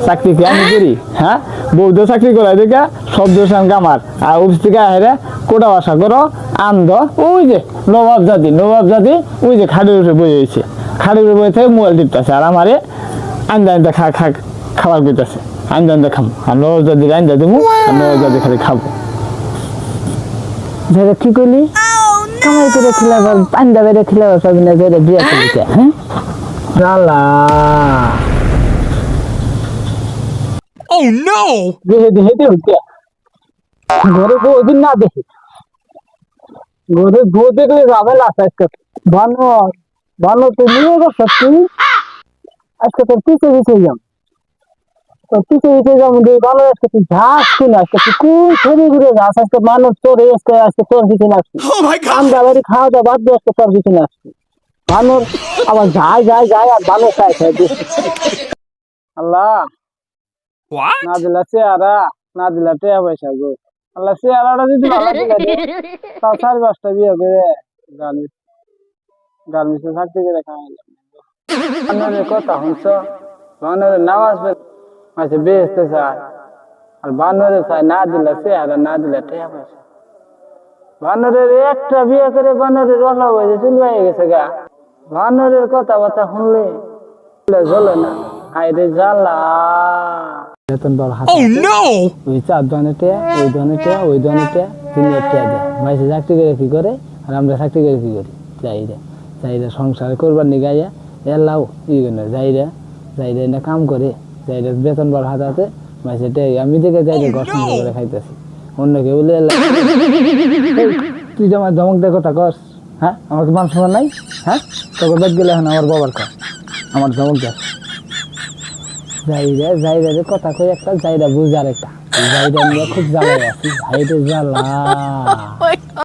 চাকরি কি আমি করি? হ্যাঁ, বৌদ্ধ চাকরি করাই দেখা শব্দ সঙ্গে আমার আর অফিস থেকে আহেরে কোটা বাসা করো আন্দ ওই যে নবাব জাতি ওই যে খাটের উপরে বই হয়েছে, খাটের উপরে বই থেকে মোবাইল টিপতেছে আর আমারে আন্দা আন্দা খাবার করতেছে, আন্দা আন্দা খাবো আর নবাব জাতির আন্দা দেবো আর নবাব জাতি খালি খাবো। যেটা কি করলি কামাই করে খিলাবার আন্দা বেড়ে খিলাবার পাবি না, যেটা বিয়ে করলি হ্যাঁ জালা Oh no! দেখে হচ্ছে ঘরে বউ ওদিন না দেখি, ঘরে বউ দেখলে ঝামেলা আছে আজকে। বানর বানর তো নিয়ে গেছ তুই, আজকে তোর পিছে যাম, তোর পিছে যাম বানর, আজকে তুই যাস কিনা, আজকে তুই কোন ছেড়ে ঘুরে যাস, আজকে মানুষ তোর আজকে তোর পিছনে আসছি, Oh my god! আমরা বাড়ি খাওয়া দাওয়া বাদ দিয়ে আজকে তোর পিছনে আসছি। বানর আবার যায় আর বানর খায় আল্লাহ What? না দিলা চেহারা, না দিলা টেয়া পয়সা গো আল্লাহ, চেহারাটা যদি ভালো দিলা তাও 4-5টা বিয়ে করে গার্মেন্টসে চাকরি করে খাওয়াইলাম। বানরের কথা শুনছ, বানরের নামাজ মাঝে বেচতে চায় আর বানরে চায় না দিলা চেহারা, না দিলা টেয়া পয়সা। বানরের একটা বিয়ে করে বানরের রলা হয়েছে চুল হয়ে গেছে গা। বানরের কথাবার্তা শুনলে জ্বলে না, আইরে জ্বালা। বেতন বড় হাত Oh no! ওই 4 ধরনের টেয়া, ওই ধরনের টেয়া, ওই ধরনের টেয়া, 3 টেয়া দেয়। মাইসে চাকরি করে কি করে আর আমরা চাকরি করে কি করি? যাইরা সংসার করবার নি গাইয়া এলাও ই না যাইরা না কাম করে, যাইরা বেতন বড় হাত হাতে মাইসে টেয়া আমি দেখে যাইরা ঘর সংসার করে খাইতেছি। অন্য কেউ বলে তুই যে আমার ধমক দিয়ে কথা কস, হ্যাঁ আমার মান সম্মান নাই, হ্যাঁ তোকে বেদ গেলে এখন আমার বাবার কর আমার ধমক দেখ। যাইরা যে কথা কই একটা, যাইরা বুঝার একটা, যাইরা নিয়ে খুব জ্বালায় আছি, ভাইরে জ্বালা।